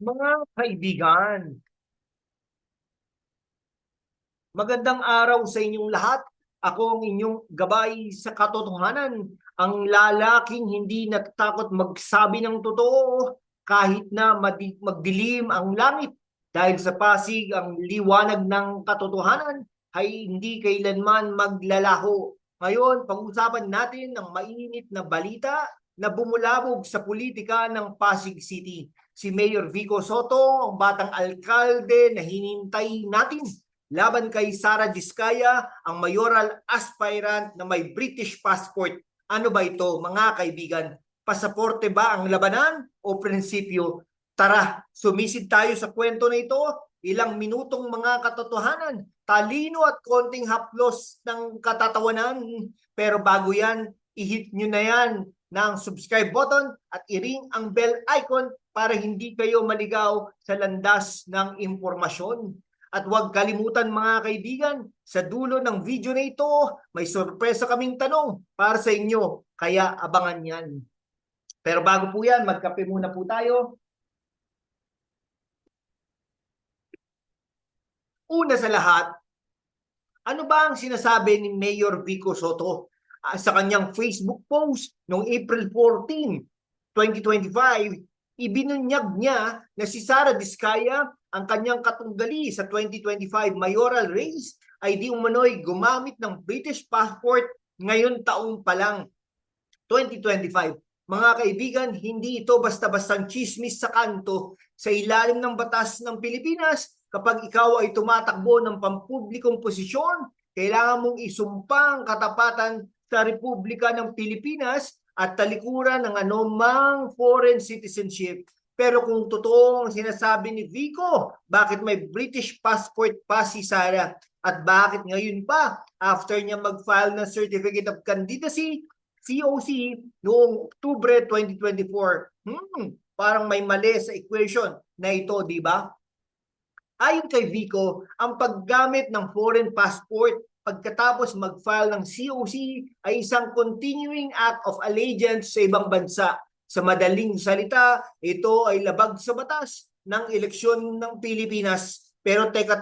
Mga kaibigan, magandang araw sa inyong lahat. Ako ang inyong gabay sa katotohanan, ang lalaking hindi natatakot magsabi ng totoo kahit na magdilim ang langit. Dahil sa Pasig, ang liwanag ng katotohanan ay hindi kailanman maglalaho. Ngayon, pag-usapan natin ang mainit na balita na bumulabog sa politika ng Pasig City. Si Mayor Vico Soto, ang batang alkalde na hinintay natin laban kay Sara Diskaya, ang mayoral aspirant na may British passport. Ano ba ito, mga kaibigan? Pasaporte ba ang labanan o prinsipyo? Tara, sumisid tayo sa kwento na ito. Ilang minutong mga katotohanan, talino at konting haplos ng katatawanan. Pero bago yan, i-hit nyo na yan ng subscribe button at i-ring ang bell icon para hindi kayo maligaw sa landas ng impormasyon. At huwag kalimutan mga kaibigan, sa dulo ng video na ito, may sorpresa kaming tanong para sa inyo. Kaya abangan yan. Pero bago po yan, magkape muna po tayo. Una sa lahat, ano ba ang sinasabi ni Mayor Vico Soto sa kanyang Facebook post noong April 14, 2025? Ibinunyag niya na si Sara Diskaya, ang kanyang katunggali sa 2025 mayoral race, ay di umano'y gumamit ng British passport ngayon taong pa lang, 2025. Mga kaibigan, hindi ito basta-bastang chismis sa kanto. Sa ilalim ng batas ng Pilipinas, kapag ikaw ay tumatakbo ng pampublikong posisyon, kailangan mong isumpang katapatan sa Republika ng Pilipinas at talikuran ng anumang foreign citizenship. Pero kung totoo ang sinasabi ni Vico, bakit may British passport pa si Sara? At bakit ngayon pa, after niya mag-file ng Certificate of Candidacy, COC, noong Oktubre 2024? Parang may mali sa equation na ito, di ba? Ayon kay Vico, ang paggamit ng foreign passport pagkatapos mag-file ng COC ay isang continuing act of allegiance sa ibang bansa. Sa madaling salita, ito ay labag sa batas ng eleksyon ng Pilipinas. Pero teka,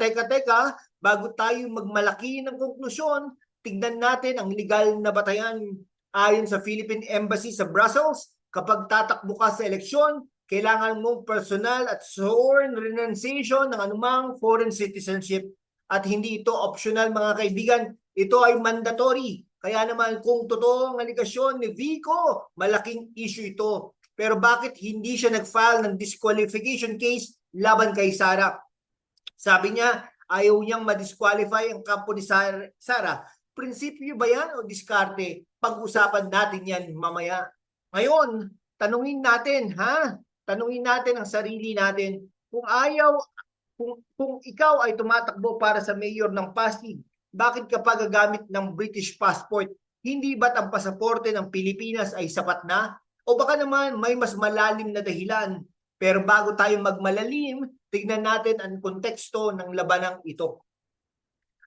bago tayo magmalaki ng konklusyon, tignan natin ang legal na batayan. Ayon sa Philippine Embassy sa Brussels, kapag tatakbo ka sa eleksyon, kailangan mong personal at sworn renunciation ng anumang foreign citizenship. At hindi ito optional mga kaibigan, ito ay mandatory. Kaya naman kung totoo ang aligasyon ni Vico, malaking issue ito. Pero bakit hindi siya nag-file ng disqualification case laban kay Sara? Sabi niya, ayaw niyang ma-disqualify ang kampo ni Sara. Prinsipyo ba yan o diskarte? Pag-usapan natin yan mamaya. Ngayon, tanungin natin, ha? Tanungin natin ang sarili natin. Kung ikaw ay tumatakbo para sa mayor ng Pasig, bakit ka pa gagamit ng British passport? Hindi ba't ang pasaporte ng Pilipinas ay sapat na? O baka naman may mas malalim na dahilan? Pero bago tayo magmalalim, tignan natin ang konteksto ng labanang ito.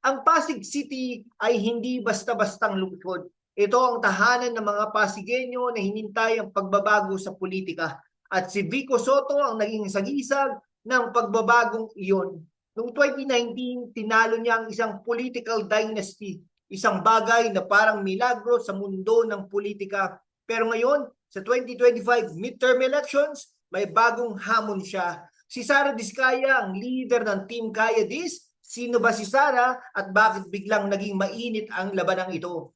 Ang Pasig City ay hindi basta-bastang lungsod. Ito ang tahanan ng mga Pasigueño na hinintay ang pagbabago sa politika. At si Vico Soto ang naging sagisag ng pagbabagong iyon. Noong 2019, tinalo niya ang isang political dynasty, isang bagay na parang milagro sa mundo ng politika. Pero ngayon, sa 2025 midterm elections, may bagong hamon siya. Si Sara Diskaya, ang leader ng Team Kaya Dis. Sino ba si Sara at bakit biglang naging mainit ang labanang ito?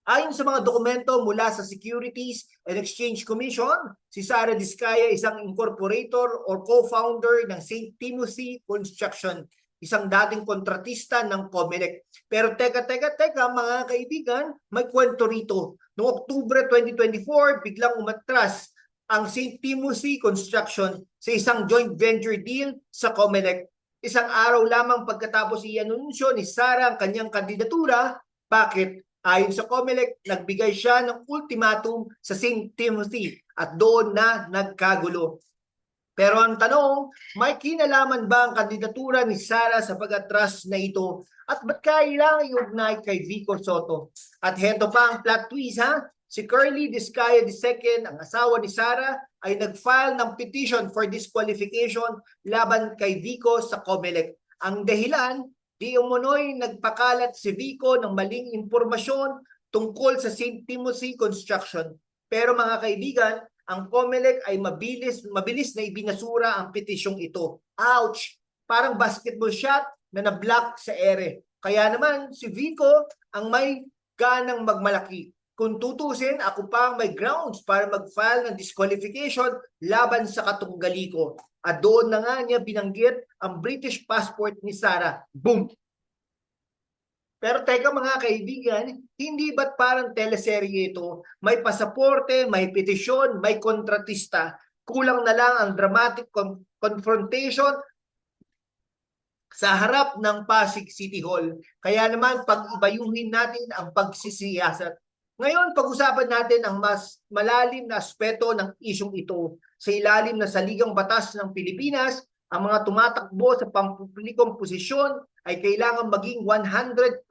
Ayon sa mga dokumento mula sa Securities and Exchange Commission, si Sara Diskaya isang incorporator or co-founder ng St. Timothy Construction, isang dating kontratista ng COMELEC. Pero teka mga kaibigan, may kwento rito. Noong Oktubre 2024, biglang umatras ang St. Timothy Construction sa isang joint venture deal sa COMELEC. Isang araw lamang pagkatapos i-anunsyo ni Sara ang kanyang kandidatura. Bakit? Ayon sa COMELEC, nagbigay siya ng ultimatum sa St. Timothy at doon na nagkagulo. Pero ang tanong, may kinalaman ba ang kandidatura ni Sara sa pag-atras na ito? At ba't kailangan i-ugnay kay Vico Soto? At heto pa ang plot twist, ha? Si Curly Discaya II, ang asawa ni Sara, ay nag-file ng petition for disqualification laban kay Vico sa COMELEC. Ang dahilan, di umunoy nagpakalat si Vico ng maling impormasyon tungkol sa St. Timothy Construction. Pero mga kaibigan, ang COMELEC ay mabilis na ibinasura ang petisyong ito. Ouch! Parang basketball shot na na-block sa ere. Kaya naman si Vico ang may ganang magmalaki. Kung tutusin, ako pa ang may grounds para mag-file ng disqualification laban sa katunggali ko. At doon na nga niya binanggit ang British passport ni Sara. Boom! Pero teka mga kaibigan, hindi ba't parang teleserye ito? May pasaporte, may petisyon, may kontratista. Kulang na lang ang dramatic confrontation sa harap ng Pasig City Hall. Kaya naman pag-ibayuhin natin ang pagsisiyasat. Ngayon, pag-usapan natin ang mas malalim na aspeto ng isyong ito. Sa ilalim na saligang batas ng Pilipinas, ang mga tumatakbo sa pampublikong posisyon ay kailangan maging 100%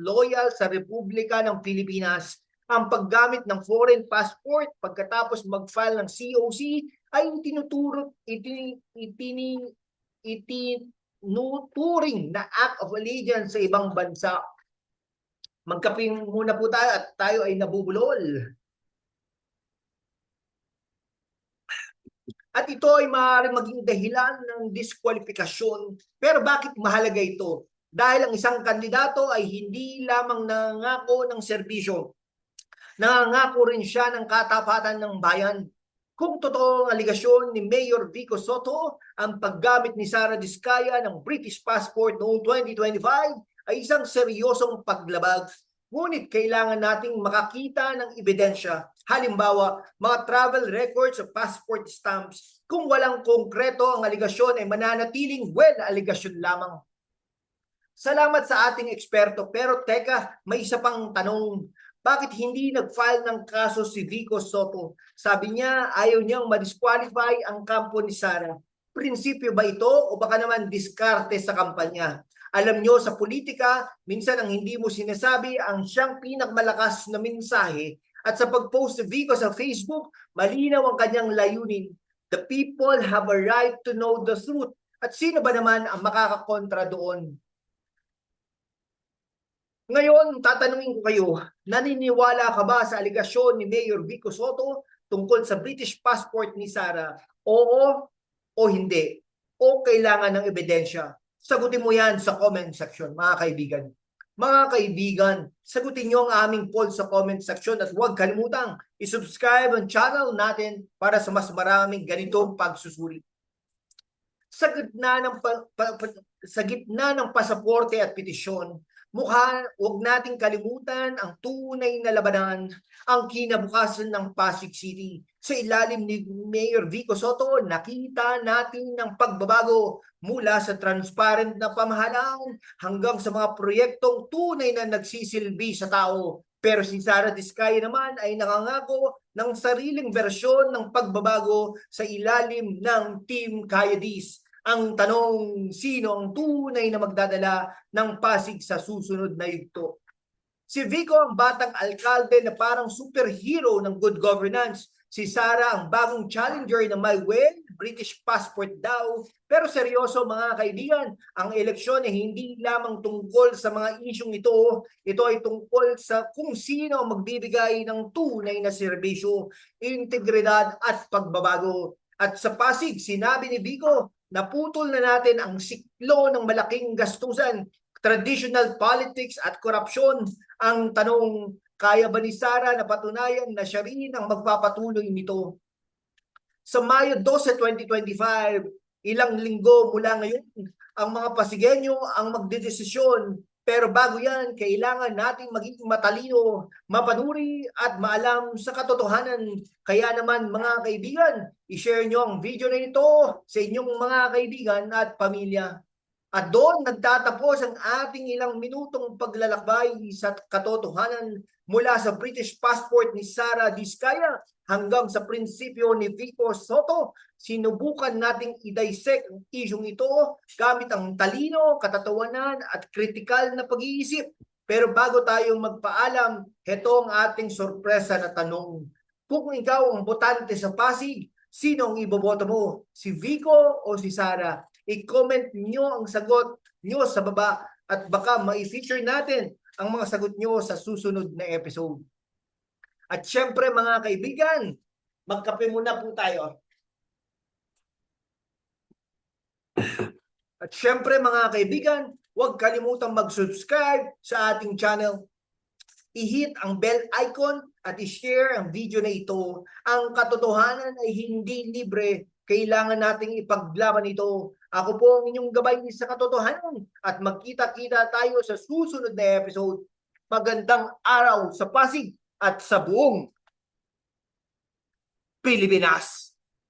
loyal sa Republika ng Pilipinas. Ang paggamit ng foreign passport pagkatapos mag-file ng COC ay itinuturing na act of allegiance sa ibang bansa. Magkaping muna po tayo at tayo ay nabubulol. At ito ay maaaring maging dahilan ng diskwalifikasyon. Pero bakit mahalaga ito? Dahil ang isang kandidato ay hindi lamang nangako ng serbisyo. Nangako rin siya ng katapatan ng bayan. Kung totoo ang aligasyon ni Mayor Vico Soto, ang paggamit ni Sara Discaya ng British passport noong 2025 ay isang seryosong paglabag. Ngunit kailangan nating makakita ng ebidensya. Halimbawa, mga travel records o passport stamps. Kung walang konkreto ang aligasyon ay mananatiling aligasyon lamang. Salamat sa ating eksperto, pero teka, may isa pang tanong. Bakit hindi nag-file ng kaso si Vico Soto? Sabi niya ayaw niyang ma-disqualify ang kampo ni Sara. Prinsipyo ba ito o baka naman diskarte sa kampanya? Alam nyo, sa politika, minsan ang hindi mo sinasabi ang siyang pinakmalakas na mensahe. At sa pag-post ni Vico sa Facebook, malinaw ang kanyang layunin. The people have a right to know the truth. At sino ba naman ang makakakontra doon? Ngayon, tatanungin ko kayo, naniniwala ka ba sa aligasyon ni Mayor Vico Soto tungkol sa British passport ni Sara? Oo o hindi? O kailangan ng ebidensya? Sagutin mo yan sa comment section, mga kaibigan. Mga kaibigan, sagutin nyo ang aming poll sa comment section at huwag kalimutang isubscribe ang channel natin para sa mas maraming ganitong pagsusuri. Sa gitna ng pasaporte at petisyon, huwag nating kalimutan ang tunay na labanan, ang kinabukasan ng Pasig City. Sa ilalim ni Mayor Vico Soto, nakita natin ang pagbabago mula sa transparent na pamahalaan hanggang sa mga proyektong tunay na nagsisilbi sa tao. Pero si Sara Discaya naman ay nangangako ng sariling bersyon ng pagbabago sa ilalim ng Team Kayadis. Ang tanong, sino ang tunay na magdadala ng Pasig sa susunod na yugto? Si Vico ang batang alkalde na parang superhero ng good governance. Si Sara ang bagong challenger na may British passport daw. Pero seryoso mga kaibigan, ang eleksyon ay hindi lamang tungkol sa mga isyong ito. Ito ay tungkol sa kung sino ang magbibigay ng tunay na serbisyo, integridad at pagbabago. At sa Pasig, sinabi ni Vico, naputol na natin ang siklo ng malaking gastusan, traditional politics at korupsyon. Ang tanong, kaya ba ni Sara na patunayan na siya rin ang magpapatuloy nito? Sa Mayo 12, 2025, ilang linggo mula ngayon, ang mga Pasigueño ang magdedesisyon. Pero bago yan, kailangan nating maging matalino, mapanuri at maalam sa katotohanan. Kaya naman mga kaibigan, i-share nyo ang video na ito sa inyong mga kaibigan at pamilya. At doon nagtatapos ang ating ilang minutong paglalakbay sa katotohanan mula sa British passport ni Sara Discaya hanggang sa prinsipyo ni Vico Soto. Sinubukan nating i-dissect ang isyong ito gamit ang talino, katatawanan at kritikal na pag-iisip. Pero bago tayo magpaalam, heto ang ating sorpresa na tanong. Kung ikaw ang botante sa Pasig, sino ang iboboto mo? Si Vico o si Sara? I-comment nyo ang sagot nyo sa baba at baka ma-feature natin ang mga sagot nyo sa susunod na episode. At syempre mga kaibigan, magkape muna po tayo. At syempre mga kaibigan, huwag kalimutang mag-subscribe sa ating channel. I-hit ang bell icon at i-share ang video na ito. Ang katotohanan ay hindi libre. Kailangan nating ipaglaban ito. Ako po ang inyong gabay sa katotohanan at magkita-kita tayo sa susunod na episode. Magandang araw sa Pasig at sa buong Pilipinas!